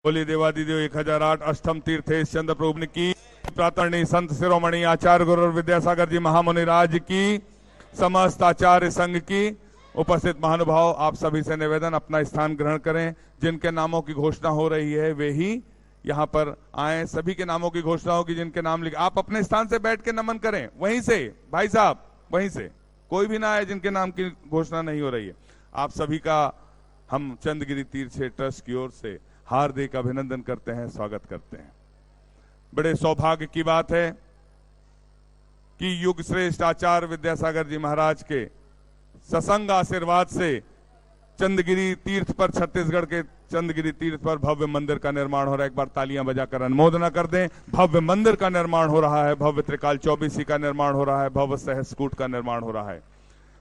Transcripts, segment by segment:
बोली देवादिदेव 1008 अष्टम तीर्थेश चंद्र प्रभु की प्रातरणी संत शिरोमणि आचार्य गुरु विद्यासागर जी महामुनिराज की समस्त आचार्य संघ की उपस्थित महानुभाव, आप सभी से निवेदन अपना स्थान ग्रहण करें। जिनके नामों की घोषणा हो रही है वे ही यहाँ पर आए। सभी के नामों की घोषणा होगी, जिनके नाम लिखे आप अपने स्थान से बैठ के नमन करें। वहीं से भाई साहब, वहीं से कोई भी ना आए जिनके नाम की घोषणा नहीं हो रही है। आप सभी का हम चंद्रगिरी तीर्थ क्षेत्र ट्रस्ट की ओर से हार्दिक अभिनंदन करते हैं, स्वागत करते हैं। बड़े सौभाग्य की बात है कि युग श्रेष्ठ आचार्य विद्यासागर जी महाराज के सत्संग आशीर्वाद से चंद्रगिरी तीर्थ पर, छत्तीसगढ़ के चंद्रगिरी तीर्थ पर भव्य मंदिर का निर्माण हो रहा है। एक बार तालियां बजाकर अनुमोदना कर दें। भव्य मंदिर का निर्माण हो रहा है, भव्य त्रिकाल चौबीसी का निर्माण हो रहा है, भव्य सहस्कूट का निर्माण हो रहा है।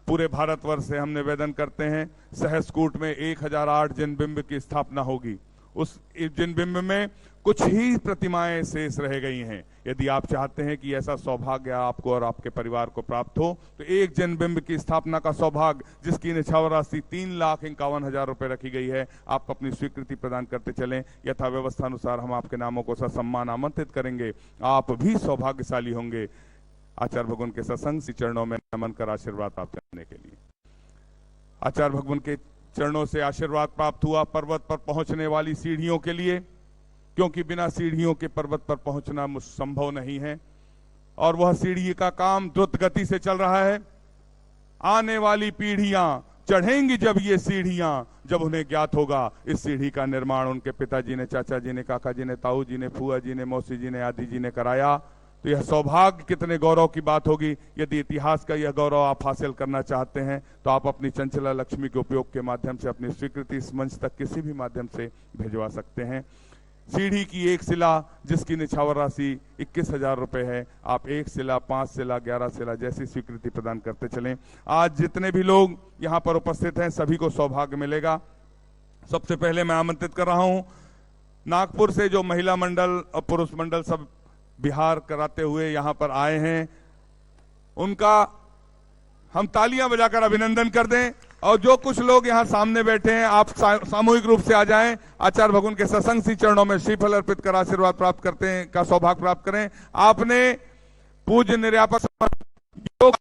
पूरे भारतवर्ष से हम निवेदन करते हैं, सहस्कूट में 1008 जिन बिंब की स्थापना होगी। उस जिन बिंब में कुछ ही प्रतिमाएं शेष रह गई हैं। यदि आप चाहते हैं कि ऐसा सौभाग्य आपको और आपके परिवार को प्राप्त हो, तो एक जिन बिंब की स्थापना का सौभाग्य, जिसकी निछावर राशि 3,51,000 रुपए रखी गई है, आप अपनी स्वीकृति प्रदान करते चलें। यथा व्यवस्था अनुसार हम आपके नामों को ससम्मान आमंत्रित करेंगे। आप भी सौभाग्यशाली होंगे आचार्य भगवान के सत्संग श्री चरणों में नमन कर आशीर्वाद प्राप्त करने के लिए। आचार्य भगवान के चरणों से आशीर्वाद प्राप्त हुआ पर्वत पर पहुंचने वाली सीढ़ियों के लिए, क्योंकि बिना सीढ़ियों के पर्वत पर पहुंचना संभव नहीं है और वह सीढ़ी का काम द्रुत गति से चल रहा है। आने वाली पीढ़ियां चढ़ेंगी जब ये सीढ़ियां, जब उन्हें ज्ञात होगा इस सीढ़ी का निर्माण उनके पिताजी ने, चाचा जी ने, काका जी ने, ताऊ जी ने, फुआ जी ने, मौसी जी ने, आदि जी ने कराया। तो यह सौभाग्य कितने गौरव की बात होगी। यदि इतिहास का यह गौरव आप हासिल करना चाहते हैं तो आप अपनी चंचला लक्ष्मी के उपयोग के माध्यम से अपनी स्वीकृति इस मंच तक किसी भी माध्यम से भिजवा सकते हैं। सीढ़ी की एक शिला जिसकी निछावर राशि 21,000 रुपए है, आप 1 शिला, 5 शिला, 11 शिला जैसी स्वीकृति प्रदान करते चलें। आज जितने भी लोग यहाँ पर उपस्थित हैं सभी को सौभाग्य मिलेगा। सबसे पहले मैं आमंत्रित कर रहा हूँ नागपुर से जो महिला मंडल और पुरुष मंडल सब बिहार कराते हुए यहाँ पर आए हैं, उनका हम तालियां बजाकर अभिनंदन कर दें। और जो कुछ लोग यहाँ सामने बैठे हैं, आप सामूहिक रूप से आ जाएं। आचार्य भगवान के सत्संग श्री चरणों में श्रीफल अर्पित कर आशीर्वाद प्राप्त करते हैं का सौभाग्य प्राप्त करें। आपने पूज्य निर्यापक योग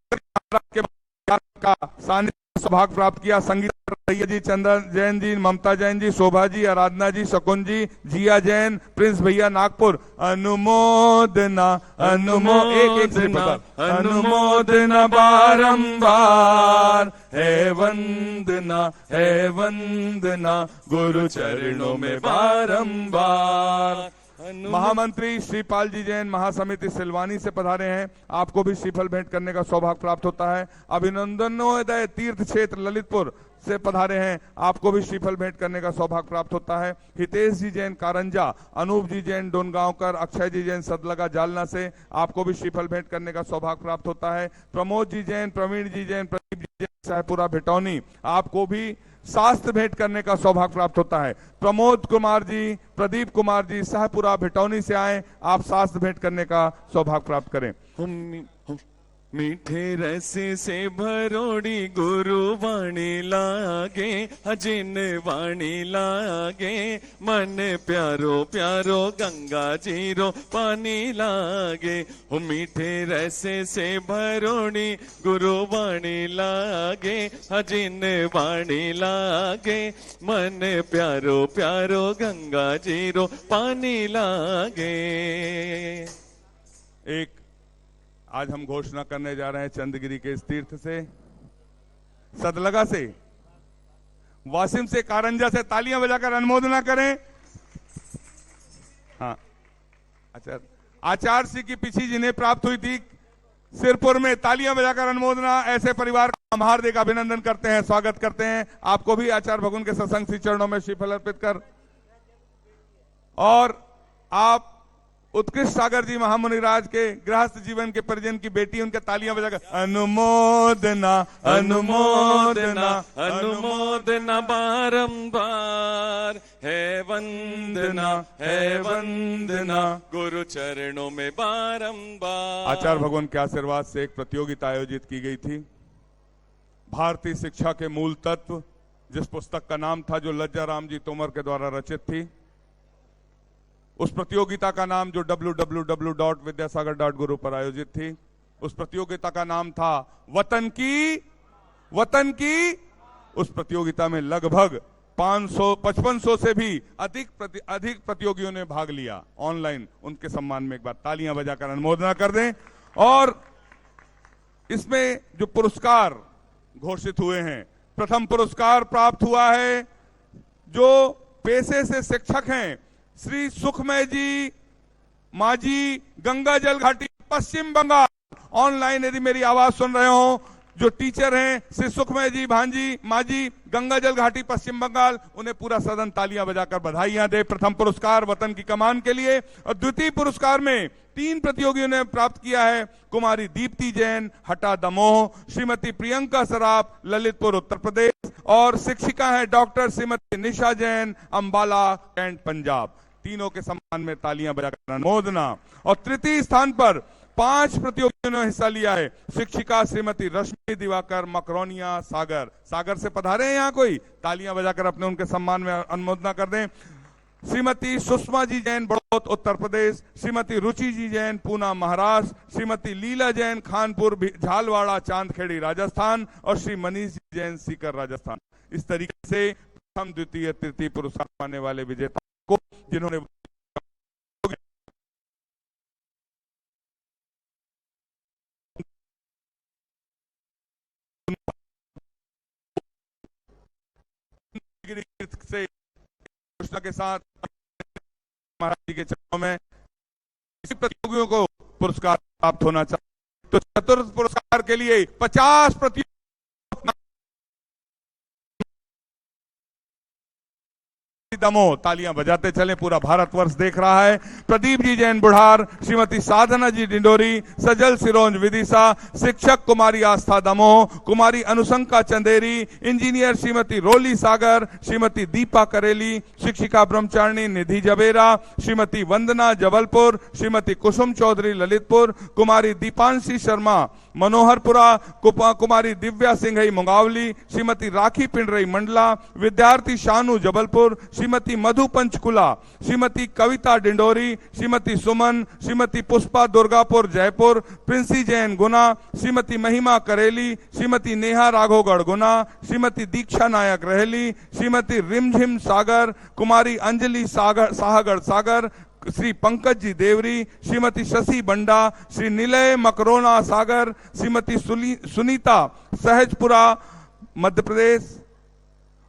के का सानिध्य सौभाग्य प्राप्त किया। संगीत भैया जी, चंदन जैन जी, ममता जैन जी, शोभा जी, आराधना जी, शकुन जी, जिया जैन, प्रिंस भैया नागपुर। अनुमोदना अनुमोदना अनुमोदना बारंबार है वंदना गुरु चरणों में बारंबार। महामंत्री श्रीपाल जी जैन महासमिति सिलवानी से पधारे हैं, आपको भी श्रीफल भेंट करने का सौभाग्य प्राप्त होता है। अभिनंदनोदय तीर्थ क्षेत्र ललितपुर से पधारे हैं, आपको भी श्रीफल भेंट करने का सौभाग्य प्राप्त होता है। हितेश जी जैन कारंजा, अनूप जी जैन डोनगांवकर, अक्षय जी जैन सदलगा जालना से, आपको भी श्रीफल भेंट करने का सौभाग्य प्राप्त होता है। प्रमोद जी जैन, प्रवीण जी जैन, प्रदीप जी जैन शाहपुरा भिटौनी, आपको भी शास्त्र भेंट करने का सौभाग्य प्राप्त होता है। प्रमोद कुमार जी, प्रदीप कुमार जी शाहपुरा भिटौनी से आए, आप शास्त्र भेंट करने का सौभाग्य प्राप्त करें। मीठे रस से भरोड़ी गुरु वाणी लागे, हजिन वाणी लागे, मन प्यारो प्यारो गंगा जीरो पानी लागे। हो मीठे रस से भरोड़ी गुरु वाणी लागे, हजिन वाणी लागे, मन प्यारो प्यारो गंगा जीरो पानी लागे। एक आज हम घोषणा करने जा रहे हैं चंद्रगिरी के इस तीर्थ से, सदलगा से, वासिम से, कारंजा से। तालियां बजाकर अनुमोदना करें। हाँ, अच्छा, आचार्य श्री की पिछी जिन्हें प्राप्त हुई थी सिरपुर में, तालियां बजाकर अनुमोदना। ऐसे परिवार का हम हार्दिक अभिनंदन करते हैं, स्वागत करते हैं। आपको भी आचार्य भगवान के सत्संग श्री चरणों में श्रीफल अर्पित कर, और आप उत्कृष्ट सागर जी महामुनिराज के गृहस्थ जीवन के परिजन की बेटी, उनके तालियां बजाकर अनुमोदना अनुमोदना अनुमोदना बारंबार है वंदना गुरु चरणों में बारंबार। आचार्य भगवान के आशीर्वाद से एक प्रतियोगिता आयोजित की गई थी, भारतीय शिक्षा के मूल तत्व, जिस पुस्तक का नाम था जो लज्जा राम जी तोमर के द्वारा रचित थी। उस प्रतियोगिता का नाम जो www.vidyasagar.guru पर आयोजित थी, उस प्रतियोगिता का नाम था वतन की। उस प्रतियोगिता में लगभग 5500 से भी अधिक प्रतियोगियों ने भाग लिया ऑनलाइन। उनके सम्मान में एक बार तालियां बजाकर अनुमोदना कर दें। और इसमें जो पुरस्कार घोषित हुए हैं, प्रथम पुरस्कार प्राप्त हुआ है जो पेशे से शिक्षक हैं, श्री सुखमय जी मांझी, गंगा जल घाटी, पश्चिम बंगाल। ऑनलाइन यदि मेरी आवाज सुन रहे हो, जो टीचर हैं श्री सुखमय जी मांझी, गंगा जल घाटी, पश्चिम बंगाल, उन्हें पूरा सदन तालियां बजाकर बधाइयां दे प्रथम पुरस्कार वतन की कमान के लिए। और द्वितीय पुरस्कार में 3 प्रतियोगियों ने प्राप्त किया है, कुमारी दीप्ति जैन, हटा दमोह, श्रीमती प्रियंका सराफ, ललितपुर उत्तर प्रदेश, और शिक्षिका है डॉक्टर श्रीमती निशा जैन, अंबाला कैंट, पंजाब। तीनों के सम्मान में तालियां बजाकर अनुमोदना। और तृतीय स्थान पर 5 प्रतियोगियों ने हिस्सा लिया है, शिक्षिका श्रीमती रश्मि दिवाकर, मकरोनिया, सागर से पधारे हैं यहाँ कोई, तालियां बजाकर अपने उनके सम्मान में अनुमोदना कर दें। श्रीमती सुषमा जी जैन, बड़ौत उत्तर प्रदेश, श्रीमती रुचि जी जैन, पूना महाराष्ट्र, श्रीमती लीला जैन, खानपुर झालवाड़ा चांदखेड़ी राजस्थान, और श्री मनीष जी जैन, सीकर राजस्थान। इस तरीके से प्रथम द्वितीय तृतीय पुरस्कार पाने वाले विजेता को, जिन्होंने से घोषणा के साथ महाराज जी के चरणों में इसी प्रतियोगियों को पुरस्कार प्राप्त होना चाहिए। तो चतुर्थ पुरस्कार के लिए 50 प्रतियोगी दमोह, तालियां बजाते चले, पूरा भारतवर्ष देख रहा है। प्रदीप जी जैन बुढ़ार, श्रीमती साधना जी डिंडोरी, सजल सिरोंज विदिशा, शिक्षक कुमारी आस्था दमोह, कुमारी अनुशंका चंदेरी, इंजीनियर श्रीमती रोली सागर, श्रीमती दीपा करेली, शिक्षिका ब्रह्मचारिणी निधि जबेरा, श्रीमती वंदना जबलपुर, श्रीमती कुसुम चौधरी ललितपुर, कुमारी दीपांशी शर्मा मनोहरपुरा, कुमारी दिव्या सिंघई मुंगावली, श्रीमती राखी पिंडरई मंडला, विद्यार्थी शानू जबलपुर, श्रीमती मधु पंचकुला, श्रीमती कविता डिंडोरी, श्रीमती सुमन, श्रीमती पुष्पा दुर्गापुर जयपुर, प्रिंसी जैन गुना, श्रीमती महिमा करेली, श्रीमती नेहा राघोगढ़ गुना, श्रीमती दीक्षा नायक रहेली, श्रीमती रिमझिम सागर, कुमारी अंजलि साहगढ़ सागर, श्री पंकज जी देवरी, श्रीमती शशि बंडा, श्री निलय मकरोना सागर, श्रीमती सुनीता सहजपुरा मध्य प्रदेश,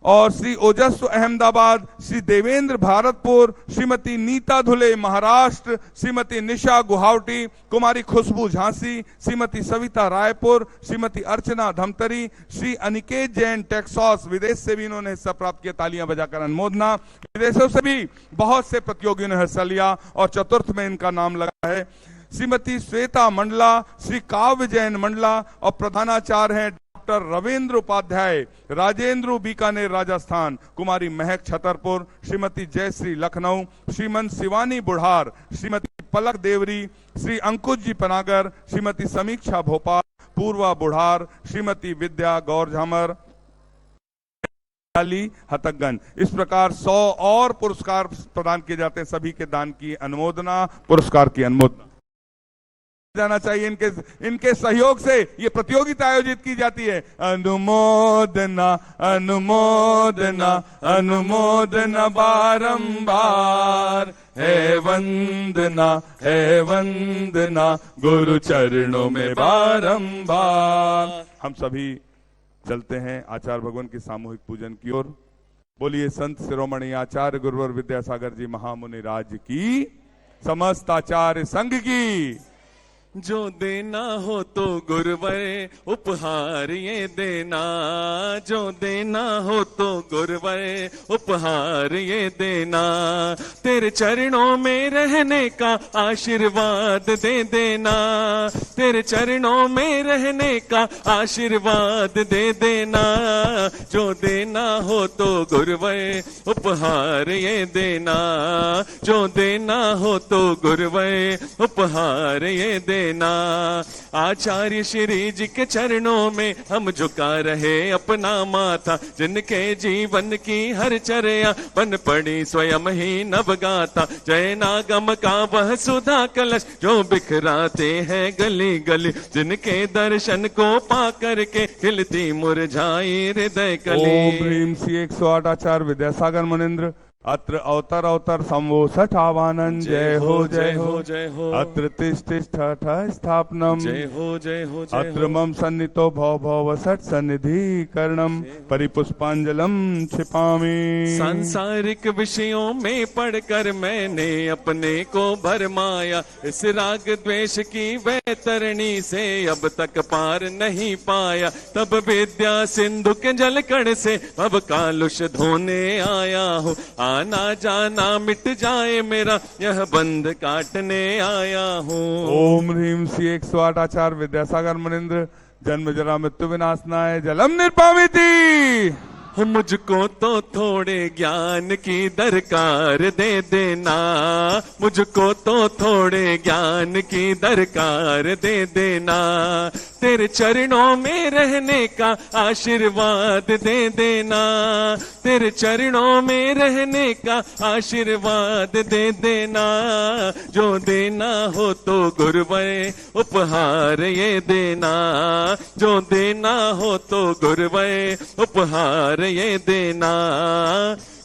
और श्री ओजस्व अहमदाबाद, श्री देवेंद्र भारतपुर, श्रीमती नीता धुले महाराष्ट्र, श्रीमती निशा गुवाहाटी, कुमारी खुशबू झांसी, श्रीमती सविता रायपुर, श्रीमती अर्चना धमतरी, श्री अनिकेत जैन टेक्सास, विदेश से भी इन्होंने हिस्सा प्राप्त किया, तालियां बजाकर अनुमोदना। विदेशों से भी बहुत से प्रतियोगियों ने हिस्सा लिया और चतुर्थ में इनका नाम लगा है श्रीमती श्वेता मंडला, श्री काव्य जैन मंडला, और प्रधानाचार्य हैं डॉक्टर रविंद्र उपाध्याय, राजेंद्र बीकानेर राजस्थान, कुमारी महक छतरपुर, श्रीमती जयश्री लखनऊ, श्रीमन शिवानी बुढ़ार, श्रीमती पलक देवरी, श्री अंकुश जी पनागर, श्रीमती समीक्षा भोपाल, पूर्वा बुढ़ार, श्रीमती विद्या गौर झामर हतकगंज। इस प्रकार 100 और पुरस्कार प्रदान किए जाते हैं। सभी के दान की अनुमोदना, पुरस्कार की अनुमोदना जाना चाहिए। इनके सहयोग से ये प्रतियोगिता आयोजित की जाती है। अनुमोदना अनुमोदना अनुमोदना बारंबार, है वंदना गुरु चरणों में बारंबार। हम सभी चलते हैं आचार्य भगवान की सामूहिक पूजन की ओर। बोलिए संत शिरोमणि आचार्य गुरुवर विद्यासागर जी महामुनि राज की, समस्त आचार्य संघ की। जो देना हो तो गुरुवर उपहार ये देना, जो देना हो तो गुरुवर उपहार ये देना, तेरे चरणों में रहने का आशीर्वाद दे देना, तेरे चरणों में रहने का आशीर्वाद दे देना। जो देना हो तो गुरुवर उपहार ये देना, जो देना हो तो गुरुवर उपहार ये देना। देना। आचार्य श्री जी के चरणों में हम झुका रहे अपना माथा, जिनके जीवन की हर चर्या बन पड़ी स्वयं ही नवगाथा। जय नागम का वह सुधा कलश जो बिखराते हैं गली गली, जिनके दर्शन को पा करके खिलती मुरझाई हृदय कली। ओम ह्रीम श्री 108 आचार्य विद्यासागर मुनिन्द्र अत्र अवतर अवतर संवो सठ आवानन। जय हो जय हो जय हो। अत्र तिष्ठ स्थापनम। जय हो जय हो जय अत्र हो। मम सन्नितो भव भव सठ सन्निधि करणम परिपुष्पांजलम क्षिपामि। सांसारिक विषयों में पढ़कर मैंने अपने को भरमाया, इस राग द्वेष की वैतरणी से अब तक पार नहीं पाया। तब विद्या सिंधु के जलकण से भव कालुष धोने आया हूँ, आना जाना मिट जाए मेरा यह बंध काटने आया हूँ। ओम ह्रीम श्री 108 आचार्य विद्यासागर मुनिन्द्र जन्म जरा मृत्यु विनाशनाय जलम निर्पामिति। मुझको तो थोड़े ज्ञान की दरकार दे देना, मुझको तो थोड़े ज्ञान की दरकार दे देना। तेरे चरणों में रहने का आशीर्वाद दे देना, तेरे चरणों में रहने का आशीर्वाद दे देना। जो देना हो तो गुरुवर उपहार ये देना, जो देना हो तो गुरुवर उपहार ये देना।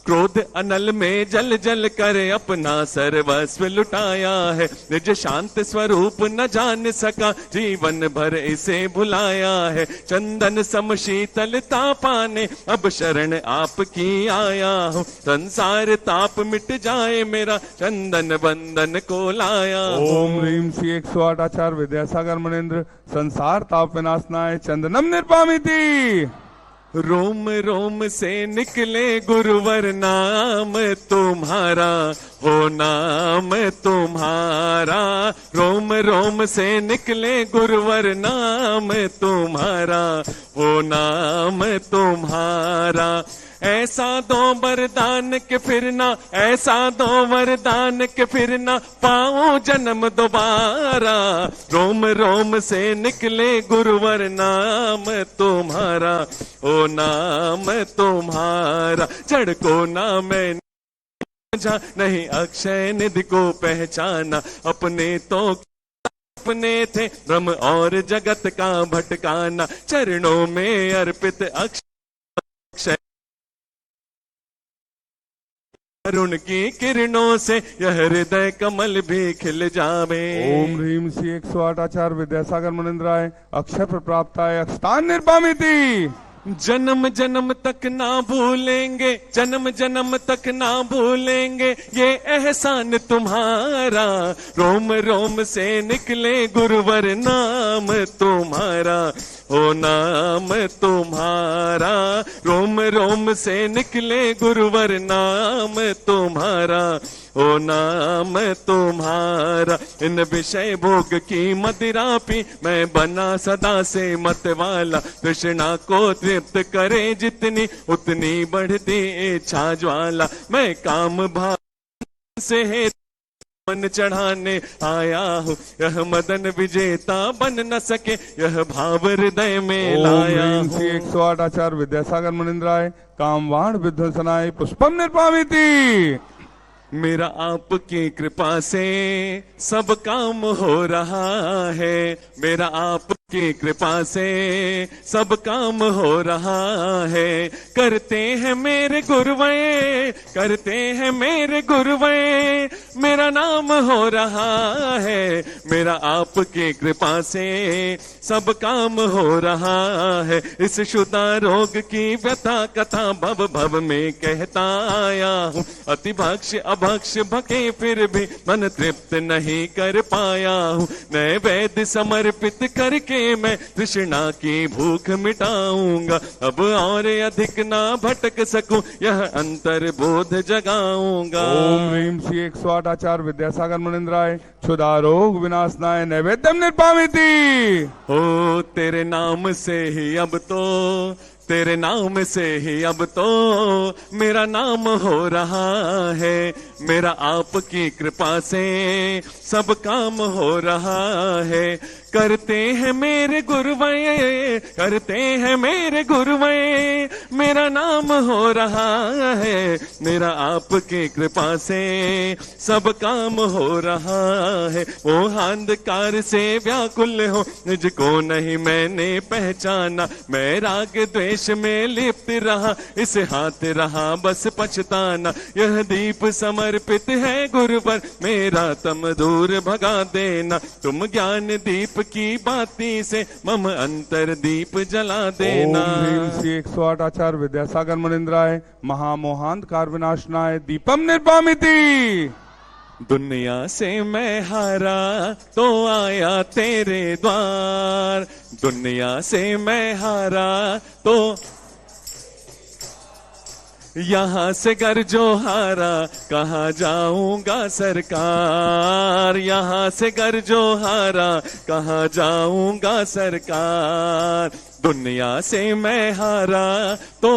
क्रोध अनल में जल जल कर अपना सर्वस्व लुटाया है, निज शांत स्वरूप न जान सका जीवन भर इसे भुलाया है। चंदन सम शीतलता पाने अब शरण आपकी आया हूँ, संसार ताप मिट जाए मेरा चंदन बंधन को लाया हूँ। ओम ह्रीम श्री 108 आचार्य विद्यासागर मुनिन्द्र संसार ताप विनाशनाय चंदनम निर्पामिति। रोम रोम से निकले गुरुवर नाम तुम्हारा, हो नाम तुम्हारा। रोम रोम से निकले गुरुवर नाम तुम्हारा, हो नाम तुम्हारा। ऐसा दो वरदान के फिरना, ऐसा दो वरदान के फिरना पाऊं जन्म दोबारा। रोम रोम से निकले गुरुवर नाम तुम्हारा, ओ नाम तुम्हारा। जड़ को ना मैं नहीं अक्षय निधि को पहचाना, अपने तो अपने थे ब्रह्म और जगत का भटकाना। चरणों में अर्पित अक्षय अरुण की किरणों से यह हृदय कमल भी खिल जावे। ओम ह्रीम श्री 108 आचार्य विद्यासागर मुनिन्द्राय अक्षय प्राप्ताय अक्षतान निर्पामिति। जन्म जन्म तक ना भूलेंगे, जन्म जन्म तक ना भूलेंगे ये एहसान तुम्हारा। रोम रोम से निकले गुरुवर नाम तुम्हारा, ओ नाम तुम्हारा। रोम रोम से निकले गुरुवर नाम तुम्हारा, ओ नाम तुम्हारा। इन विषय भोग की मदिरा पी मैं बना सदा से मत वाला। तृष्णा को तृप्त करे जितनी उतनी बढ़ती इच्छा ज्वाला। मैं काम भाव से है मन चढ़ाने आया हूँ, यह मदन विजेता बन न सके यह भाव हृदय में लाया हूँ। 108 आचार्य विद्यासागर मुनिन्द्राय कामवाण विध्वंसनाय पुष्पम निर्पामिति। मेरा आपकी कृपा से सब काम हो रहा है, मेरा आपकी कृपा से सब काम हो रहा है। करते हैं मेरे गुरुवे, करते हैं मेरे गुरुवे, मेरा नाम हो रहा है। मेरा आपकी कृपा से सब काम हो रहा है। इस शुदा रोग की व्यथा कथा भव भव में कहता आया हूँ। अति भक्ष अभक्ष भके फिर भी मन तृप्त नहीं कर पाया हूँ। नए वैद्य समर्पित करके मैं तृष्णा की भूख मिटाऊंगा। अब और अधिक ना भटक सकूं यह अंतर बोध जगाऊंगा। ओम ह्रीम श्री 108 आचार्य विद्यासागर मुनिन्द्राय क्षुधा रोग विनाशनाय नैवेद्यम निर्पामिति। हो तेरे नाम से ही अब तो, तेरे नाम से ही अब तो मेरा नाम हो रहा है। मेरा आपकी कृपा से सब काम हो रहा है। करते हैं मेरे गुरुवे, करते हैं मेरे गुरुवे, मेरा नाम हो रहा है। मेरा आपकी कृपा से सब काम हो रहा है। वो अंधकार से व्याकुल हो, मुझको नहीं मैंने पहचाना। मैं राग द्वेष में लिप्त रहा, इस हाथ रहा बस पछताना। यह दीप समर्पित है गुरुवर, मेरा तम दूर भगा देना। तुम ज्ञान दीप की बाती से मम अंतर दीप जला देना। ओम ह्रीं श्री 108 आचार्य विद्यासागर मुनिंद्राय महामोहांधकार विनाशनाय दीपम निर्वामिति। दुनिया से मैं हारा तो आया तेरे द्वार, दुनिया से मैं हारा तो यहाँ से घर जो हारा कहाँ जाऊंगा सरकार। यहाँ से घर जो हारा कहाँ जाऊंगा सरकार। दुनिया से मैं हारा तो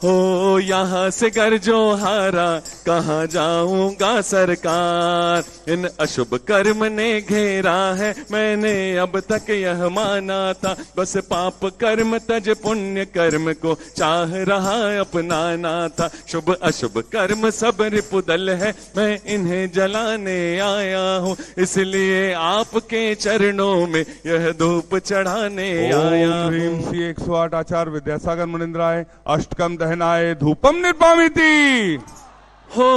हो, यहाँ से घर जो हारा कहाँ जाऊंगा सरकार। इन अशुभ कर्म ने घेरा है, मैंने अब तक यह माना था। बस पाप कर्म तज पुण्य कर्म को चाह रहा अपनाना था। शुभ अशुभ कर्म सब रिपुदल है, मैं इन्हें जलाने आया हूँ। इसलिए आपके चरणों में यह धूप चढ़ाने आया ओम ह्रीं हूँ। श्री 108 आचार्य विद्यासागर मुनिंद्राय अष्टकम दहनाय धूपम निर्वामिति। हो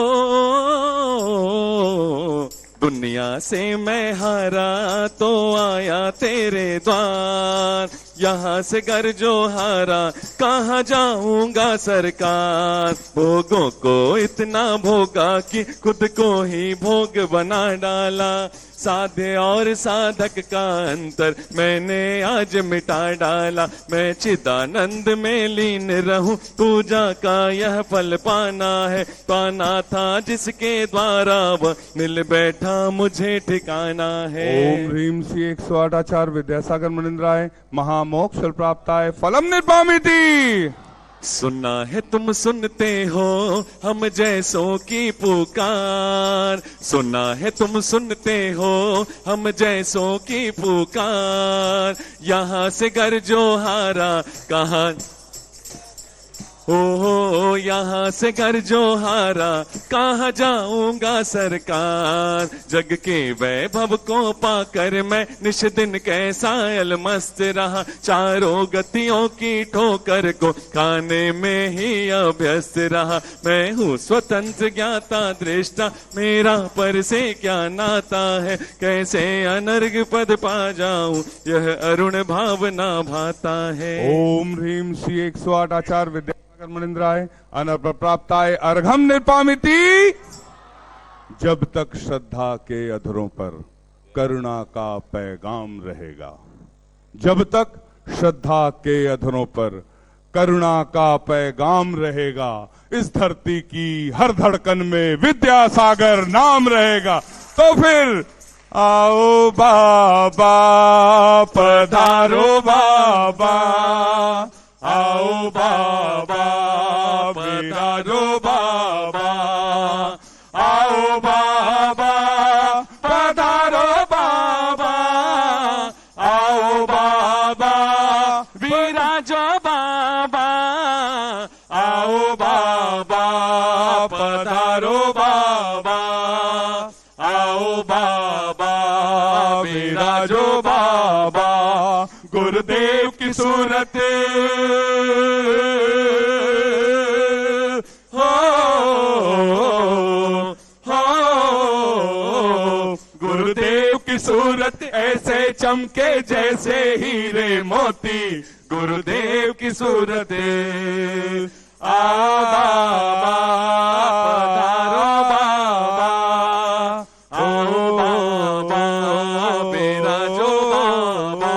दुनिया से मैं हारा तो आया तेरे द्वार। यहाँ से घर जो हारा कहाँ जाऊंगा सरकार। भोगों को इतना भोगा कि खुद को ही भोग बना डाला। साध्य और साधक का अंतर मैंने आज मिटा डाला। मैं चिदानंद में लीन रहूं, पूजा का यह फल पाना है। पाना था जिसके द्वारा वह मिल बैठा मुझे ठिकाना है। ओम ह्रीं श्री 108 आचार्य विद्यासागर मुनिंद्राय महामोक्ष प्राप्ताय फलम निर्वामिति। सुना है तुम सुनते हो हम जैसों की पुकार। सुना है तुम सुनते हो हम जैसों की पुकार। यहाँ से घर जो हारा कहाँ हो, यहाँ से घर जो हारा कहाँ जाऊंगा सरकार। जग के वैभव को पाकर मैं निश दिन कैसा अलमस्त रहा। चारों गतियों की ठोकर को खाने में ही अभ्यस्त रहा। मैं हूँ स्वतंत्र ज्ञाता दृष्टा, मेरा पर से क्या नाता है। कैसे अनर्घ पद पा जाऊं, यह अरुण भावना भाता है। ओम ह्रीं श्री 108 आचार्य विद्यासागर मुनिंद्राय अनर्घ प्राप्ताय अर्घम निर्वामिति। जब तक श्रद्धा के अधरों पर करुणा का पैगाम रहेगा, जब तक श्रद्धा के अधरों पर करुणा का पैगाम रहेगा, इस धरती की हर धड़कन में विद्यासागर नाम रहेगा। तो फिर आओ बाबा पधारो बाबा, आओ बाबा पधारो बाबा, आओ बाबा पधारो बाबा, आओ बाबा विराजो बाबा, आओ बाबा पधारो बाबा, आओ बाबा विराजो बाबा। गुरुदेव की सूरत गुरुदेव की सूरत ऐसे चमके जैसे हीरे मोती। गुरुदेव की सूरत आ बाबा पधारो बाबा, आओ बाबा विराजो बाबा।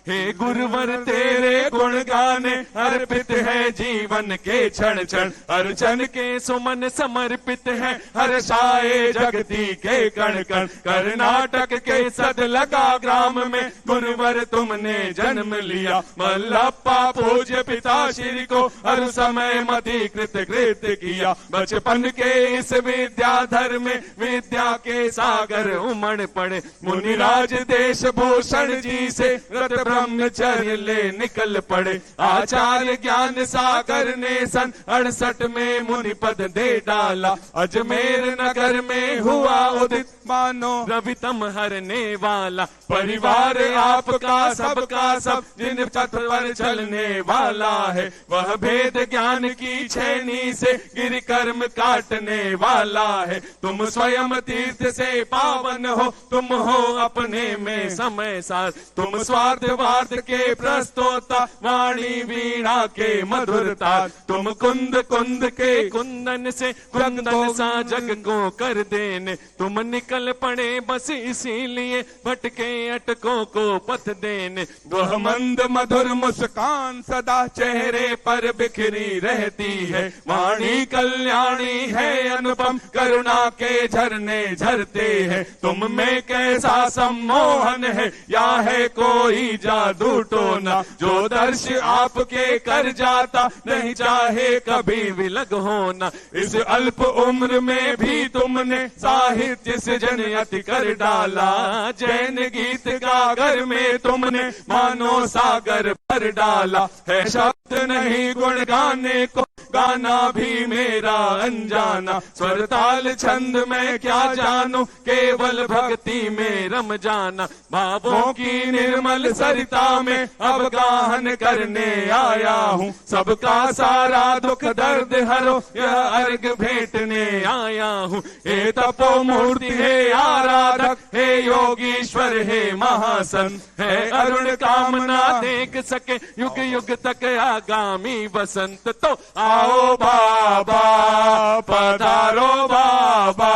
हे गुरुवर तेरे गुण गाने अर्पित है जीवन मन के क्षण क्षण, अर्चन के सुमन समर्पित है हर्षाए जगती के कण कण। कर्नाटक के सदलगा ग्राम में गुरुवर तुमने जन्म लिया, मल्लप्पा पूज्य पिता श्री को हर समय मधीकृत कृत किया। बचपन के इस विद्याधर में विद्या के सागर उमड़ पड़े, मुनिराज देश भूषण जी से व्रत ब्रह्मचर्य ले निकल पड़े। आचार्य ज्ञान सागर ने सन 68 में मुनि पद दे डाला, अजमेर नगर में हुआ उदित मानो रवितम हरने वाला। परिवार आपका सबका सब जिन पथ पर चलने वाला है, वह भेद ज्ञान की छेनी से गिर कर्म काटने वाला है। तुम स्वयं तीर्थ से पावन हो, तुम हो अपने में समय सार। तुम स्वार्थवाद के प्रस्तोता, वाणी वीणा के मधुरता। तुम कुंद कुंद के कुंदन से कुंदन सा जग को कर देने। तुम निकल पड़े बस इसीलिए भटके अटकों को पथ देने। वह मंद मधुर मुस्कान सदा चेहरे पर बिखरी रहती है, वाणी कल्याणी है अनुपम करुणा के झरने झरते हैं। तुम में कैसा सम्मोहन है, या है कोई जादू टोना, जो दर्श आपके कर जाता नहीं चाहे कभी विलग होना। इस अल्प उम्र में भी तुमने साहित्य सृजन अति कर डाला, जैन गीत गागर में तुमने मानो सागर भर डाला है। शब्द नहीं गुण गाने को, गाना भी मेरा अनजाना। स्वर ताल छंद में क्या जानू, केवल भक्ति में रम जाना। भावों की निर्मल सरिता में अब गाहन करने आया हूँ। सबका सारा दुख दर्द हरो, यह अर्घ भेंटने आया हूँ। हे तपो मूर्ति हे आराधक, हे योगीश्वर हे महासन, है अरुण कामना देख सके युग युग तक आगामी बसंत। तो आओ बाबा पधारो बाबा,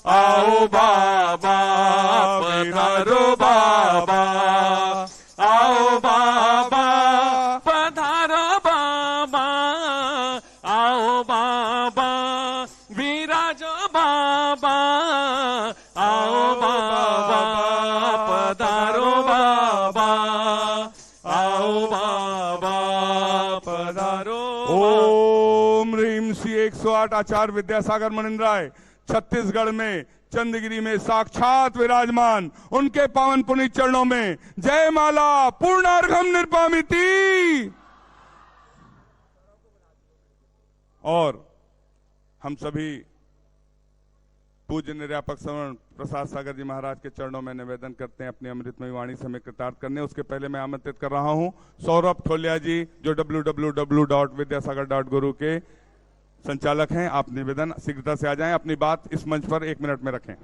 आओ बाबा पधारो बाबा, आओ बाबा पधारो बाबा, आओ बाबा विराजो बाबा, आओ बाबा पधारो बाबा, आओ बाबा पधारो। ओम ह्रीम श्री 108 आचार्य विद्यासागर मुनिंद्राय छत्तीसगढ़ में चंदगिरी में साक्षात विराजमान, उनके पावन पुनीत चरणों में जय माला पूर्णार्घम निर्पामिति। और हम सभी पूज्य निर्यापक श्रवण प्रसाद सागर जी महाराज के चरणों में निवेदन करते हैं अपनी अमृतमयी वाणी से हमें कृतार्थ करने। उसके पहले मैं आमंत्रित कर रहा हूं सौरभ ठोलिया जी, जो www.vidyasagar.guru के संचालक हैं। आप निवेदन शीघ्रता से आ जाएं, अपनी बात इस मंच पर 1 मिनट में रखें।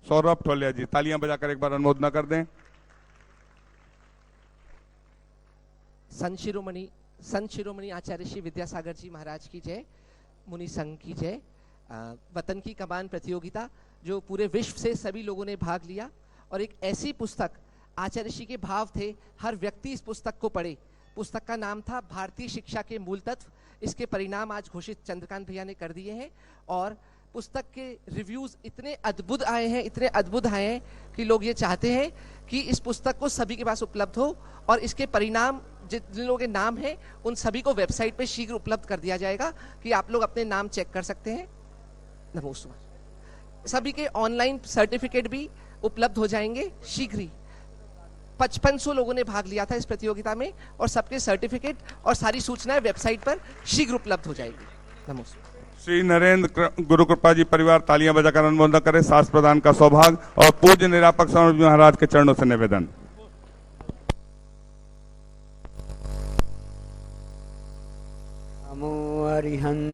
सौरभ ठोलिया जी, तालियां बजाकर एक बार अनुमोदना कर दें। संत शिरोमणि आचार्य श्री विद्यासागर जी महाराज की जय, मुनि संघ की जय। वतन की कमान प्रतियोगिता जो पूरे विश्व से सभी लोगों ने भाग लिया, और एक ऐसी पुस्तक, आचार्य श्री के भाव थे हर व्यक्ति इस पुस्तक को पढ़े। पुस्तक का नाम था भारतीय शिक्षा के मूल तत्व। इसके परिणाम आज घोषित चंद्रकांत भैया ने कर दिए हैं, और पुस्तक के रिव्यूज इतने अद्भुत आए हैं, इतने अद्भुत आए हैं कि लोग ये चाहते हैं कि इस पुस्तक को सभी के पास उपलब्ध हो, और इसके परिणाम जिन लोगों के नाम हैं उन सभी को वेबसाइट पे शीघ्र उपलब्ध कर दिया जाएगा कि आप लोग अपने नाम चेक कर सकते हैं। नमस्कार। सभी के ऑनलाइन सर्टिफिकेट भी उपलब्ध हो जाएंगे शीघ्र ही। 5500 लोगों ने भाग लिया था इस प्रतियोगिता में, और सबके सर्टिफिकेट और सारी सूचनाएं वेबसाइट पर शीघ्र उपलब्ध हो जाएगी। नमस्कार। श्री नरेंद्र गुरु कृपा जी परिवार तालियां बजाकर अनुमोदन करे। शास्त्र प्रदान का सौभाग्य और पूज्य निरापक स्वामी महाराज के चरणों से निवेदन। नमो अरिहंत